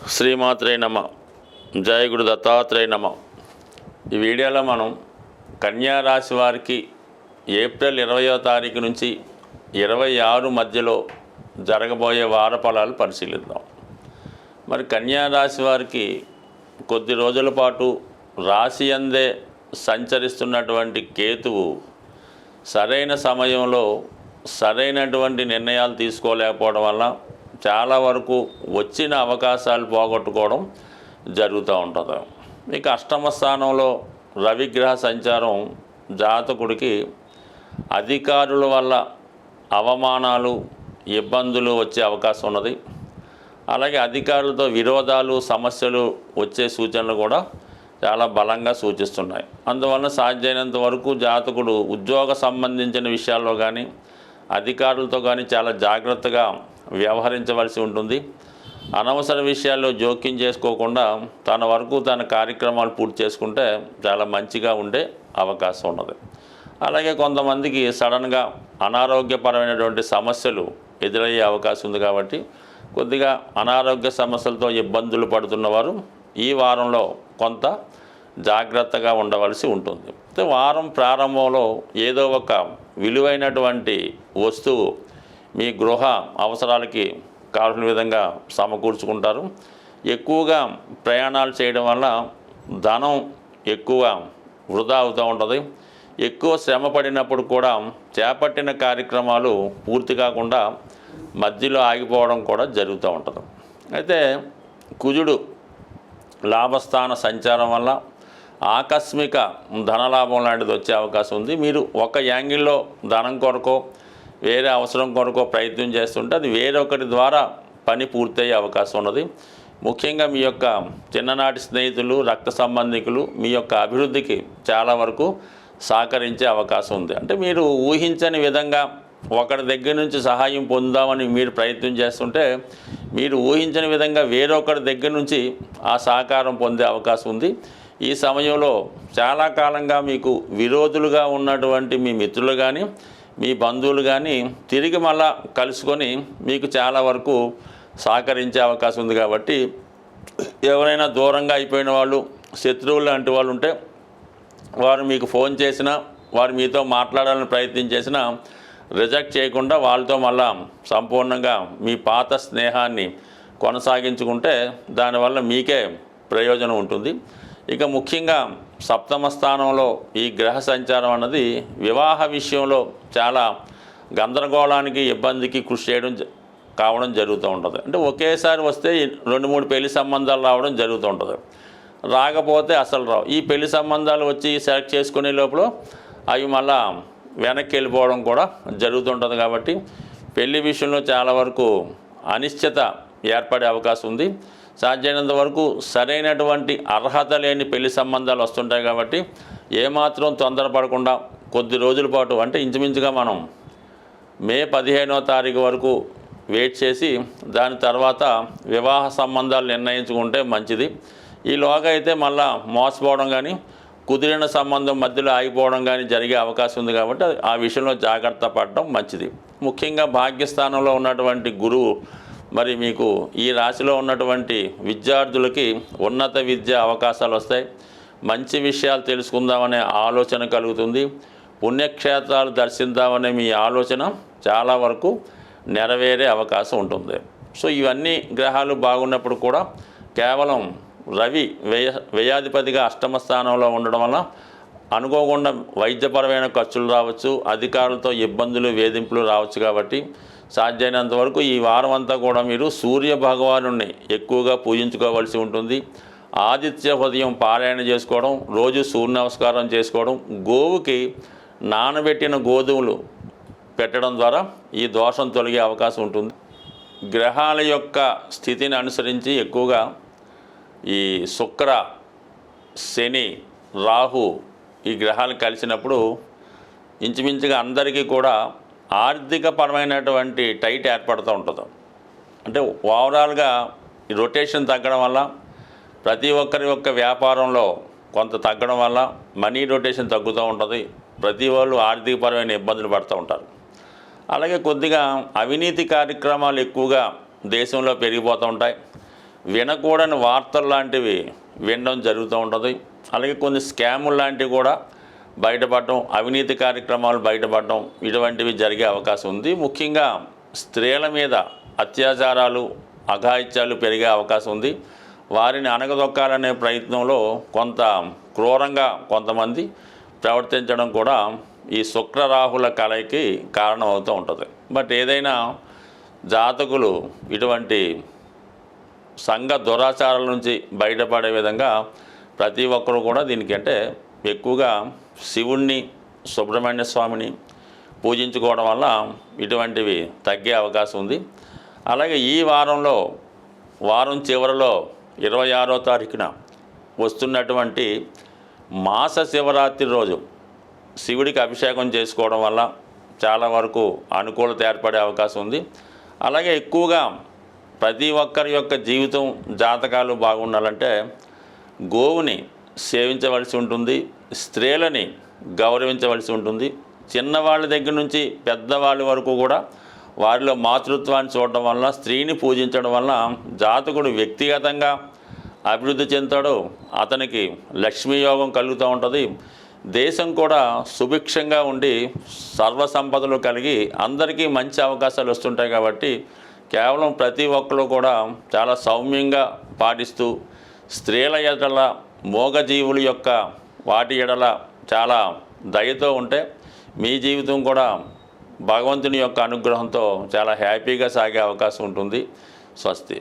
శ్రీమాత్రే నమ. జయ గురు దత్తాత్రేయ నమ. ఈ వీడియోలో మనం కన్యా రాశి వారికి ఏప్రిల్ 20వ తారీఖు నుంచి 26 మధ్యలో జరగబోయే వార ఫలాలు పరిశీలిద్దాం. మరి కన్యా రాశి వారికి కొద్ది రోజుల పాటు రాశి అందే సంచరిస్తున్నటువంటి కేతువు సరైన సమయంలో సరైనటువంటి నిర్ణయాలు తీసుకోలేకపోవడం వల్ల చాలా వరకు వచ్చిన అవకాశాలు పోగొట్టుకోవడం జరుగుతూ ఉంటుంది. ఇక అష్టమ స్థానంలో రవిగ్రహ సంచారం జాతకుడికి అధికారుల వల్ల అవమానాలు ఇబ్బందులు వచ్చే అవకాశం ఉన్నది. అలాగే అధికారులతో విరోధాలు సమస్యలు వచ్చే సూచనలు కూడా చాలా బలంగా సూచిస్తున్నాయి. అందువలన సాధ్యమైనంత వరకు జాతకుడు ఉద్యోగ సంబంధించిన విషయాల్లో కానీ అధికారులతో కానీ చాలా జాగ్రత్తగా వ్యవహరించవలసి ఉంటుంది. అనవసర విషయాల్లో జోక్యం చేసుకోకుండా తన వరకు తన కార్యక్రమాలు పూర్తి చేసుకుంటే చాలా మంచిగా ఉండే అవకాశం ఉన్నది. అలాగే కొంతమందికి సడన్గా అనారోగ్యపరమైనటువంటి సమస్యలు ఎదురయ్యే అవకాశం ఉంది. కాబట్టి కొద్దిగా అనారోగ్య సమస్యలతో ఇబ్బందులు పడుతున్నవారు ఈ వారంలో కొంత జాగ్రత్తగా ఉండవలసి ఉంటుంది. వారం ప్రారంభంలో ఏదో ఒక విలువైనటువంటి వస్తువు మీ గృహ అవసరాలకి కావాల్సిన విధంగా సమకూర్చుకుంటారు. ఎక్కువగా ప్రయాణాలు చేయడం వల్ల ధనం ఎక్కువ వృధా అవుతూ ఉంటుంది. ఎక్కువ శ్రమ పడినప్పుడు కూడా చేపట్టిన కార్యక్రమాలు పూర్తి కాకుండా మధ్యలో ఆగిపోవడం కూడా జరుగుతూ ఉంటుంది. అయితే కుజుడు లాభస్థాన సంచారం వల్ల ఆకస్మిక ధనలాభం లాంటిది వచ్చే అవకాశం ఉంది. మీరు ఒక యాంగిల్లో ధనం కొరకో వేరే అవసరం కొరకో ప్రయత్నం చేస్తుంటే అది వేరొకరి ద్వారా పని పూర్తయ్యే అవకాశం ఉన్నది. ముఖ్యంగా మీ యొక్క చిన్ననాటి స్నేహితులు రక్త సంబంధికులు మీ యొక్క అభివృద్ధికి చాలా వరకు సహకరించే అవకాశం ఉంది. అంటే మీరు ఊహించని విధంగా ఒకరి దగ్గర నుంచి సహాయం పొందామని మీరు ప్రయత్నం చేస్తుంటే మీరు ఊహించని విధంగా వేరొకరి దగ్గర నుంచి ఆ సహకారం పొందే అవకాశం ఉంది. ఈ సమయంలో చాలా కాలంగా మీకు విరోధులుగా ఉన్నటువంటి మీ మిత్రులు కానీ మీ బంధువులు కానీ తిరిగి మళ్ళా కలుసుకొని మీకు చాలా వరకు సహకరించే అవకాశం ఉంది. కాబట్టి ఎవరైనా దూరంగా అయిపోయిన వాళ్ళు శత్రువులు లాంటి వాళ్ళు ఉంటే వారు మీకు ఫోన్ చేసినా వారు మీతో మాట్లాడాలని ప్రయత్నం చేసినా రిజెక్ట్ చేయకుండా వాళ్ళతో మళ్ళా సంపూర్ణంగా మీ పాత స్నేహాన్ని కొనసాగించుకుంటే దానివల్ల మీకే ప్రయోజనం ఉంటుంది. ఇక ముఖ్యంగా సప్తమ స్థానంలో ఈ గ్రహ సంచారం అన్నది వివాహ విషయంలో చాలా గందరగోళానికి ఇబ్బందికి కృషి చేయడం కావడం జరుగుతూ ఉంటుంది. అంటే ఒకేసారి వస్తే 2-3 పెళ్లి సంబంధాలు రావడం జరుగుతూ ఉంటుంది. రాకపోతే అసలు రావు. ఈ పెళ్లి సంబంధాలు వచ్చి సెలెక్ట్ చేసుకునే లోపల అవి మళ్ళా వెనక్కి వెళ్ళిపోవడం కూడా జరుగుతుంటుంది. కాబట్టి పెళ్లి విషయంలో చాలా వరకు అనిశ్చిత ఏర్పడే అవకాశం ఉంది. సాధ్యమైనంత వరకు సరైనటువంటి అర్హత లేని పెళ్లి సంబంధాలు వస్తుంటాయి. కాబట్టి ఏమాత్రం తొందరపడకుండా కొద్ది రోజుల పాటు అంటే ఇంచుమించుగా మనం మే 15వ తారీఖు వరకు వెయిట్ చేసి దాని తర్వాత వివాహ సంబంధాలు నిర్ణయించుకుంటే మంచిది. ఈలోగా అయితే మళ్ళా మోసపోవడం కానీ కుదిరిన సంబంధం మధ్యలో ఆగిపోవడం కానీ జరిగే అవకాశం ఉంది. కాబట్టి ఆ విషయంలో జాగ్రత్త పడడం మంచిది. ముఖ్యంగా భాగ్యస్థానంలో ఉన్నటువంటి గురువు మరి మీకు ఈ రాశిలో ఉన్నటువంటి విద్యార్థులకి ఉన్నత విద్య అవకాశాలు వస్తాయి. మంచి విషయాలు తెలుసుకుందామనే ఆలోచన కలుగుతుంది. పుణ్యక్షేత్రాలు దర్శిద్దామనే మీ ఆలోచన చాలా వరకు నెరవేరే అవకాశం ఉంటుంది. సో ఇవన్నీ గ్రహాలు బాగున్నప్పుడు కూడా కేవలం రవి వ్యయాధిపతిగా అష్టమ స్థానంలో ఉండడం వల్ల అనుకోకుండా వైద్యపరమైన ఖర్చులు రావచ్చు, అధికారులతో ఇబ్బందులు వేధింపులు రావచ్చు. కాబట్టి సాధ్యమైనంత వరకు ఈ వారం అంతా కూడా మీరు సూర్య భగవానుడిని ఎక్కువగా పూజించుకోవాల్సి ఉంటుంది. ఆదిత్య ఉదయం పారాయణ చేసుకోవడం, రోజు సూర్య నమస్కారం చేసుకోవడం, గోవుకి నానబెట్టిన గోధుమలు పెట్టడం ద్వారా ఈ దోషం తొలగే అవకాశం ఉంటుంది. గ్రహాల యొక్క స్థితిని అనుసరించి ఎక్కువగా ఈ శుక్ర, శని, రాహు ఈ గ్రహాలు కలిసినప్పుడు ఇంచుమించుగా అందరికీ కూడా ఆర్థిక పరమైనటువంటి టైట్ ఏర్పడుతూ ఉంటుంది. అంటే ఓవరాల్గా ఈ రొటేషన్ తగ్గడం వల్ల ప్రతి ఒక్కరి యొక్క వ్యాపారంలో కొంత తగ్గడం వల్ల మనీ రొటేషన్ తగ్గుతూ ఉంటుంది. ప్రతి వాళ్ళు ఆర్థికపరమైన ఇబ్బందులు పడుతూ ఉంటారు. అలాగే కొద్దిగా అవినీతి కార్యక్రమాలు ఎక్కువగా దేశంలో పెరిగిపోతూ ఉంటాయి. వినకూడని వార్తలు లాంటివి వినడం జరుగుతూ ఉంటుంది. అలాగే కొన్ని స్కాములు లాంటివి కూడా బయటపడటం, అవినీతి కార్యక్రమాలు బయటపడటం ఇటువంటివి జరిగే అవకాశం ఉంది. ముఖ్యంగా స్త్రీల మీద అత్యాచారాలు, అఘాయిత్యాలు పెరిగే అవకాశం ఉంది. వారిని అణగదొక్కాలనే ప్రయత్నంలో కొంత క్రూరంగా కొంతమంది ప్రవర్తించడం కూడా ఈ శుక్రరాహుల కలయికి కారణం అవుతూ ఉంటుంది. బట్ ఏదైనా జాతకులు ఇటువంటి సంఘ దురాచారాల నుంచి బయటపడే విధంగా ప్రతి ఒక్కరూ కూడా దీనికి అంటే ఎక్కువగా శివుణ్ణి, సుబ్రహ్మణ్య స్వామిని పూజించుకోవడం వల్ల ఇటువంటివి తగ్గే అవకాశం ఉంది. అలాగే ఈ వారం చివరిలో 26వ తారీఖున వస్తున్నటువంటి మాస శివరాత్రి రోజు శివుడికి అభిషేకం చేసుకోవడం వల్ల చాలా వరకు అనుకూలత ఏర్పడే అవకాశం ఉంది. అలాగే ఎక్కువగా ప్రతి ఒక్కరి యొక్క జీవితం, జాతకాలు బాగుండాలంటే గోవుని సేవించవలసి ఉంటుంది, స్త్రీలని గౌరవించవలసి ఉంటుంది. చిన్నవాళ్ళ దగ్గర నుంచి పెద్దవాళ్ళ వరకు కూడా వారిలో మాతృత్వాన్ని చూడడం వల్ల, స్త్రీని పూజించడం వల్ల జాతకుడు వ్యక్తిగతంగా అభివృద్ధి చెందుతాడు. అతనికి లక్ష్మీయోగం కలుగుతూ ఉంటుంది. దేశం కూడా సుభిక్షంగా ఉండి సర్వసంపదలు కలిగి అందరికీ మంచి అవకాశాలు వస్తుంటాయి. కాబట్టి కేవలం ప్రతి ఒక్కరు కూడా చాలా సౌమ్యంగా పాటిస్తూ స్త్రీల ఎడల, మూగజీవుల యొక్క వాటి ఎడల చాలా దయతో ఉంటే మీ జీవితం కూడా భగవంతుని యొక్క అనుగ్రహంతో చాలా హ్యాపీగా సాగే అవకాశం ఉంటుంది. స్వస్తి.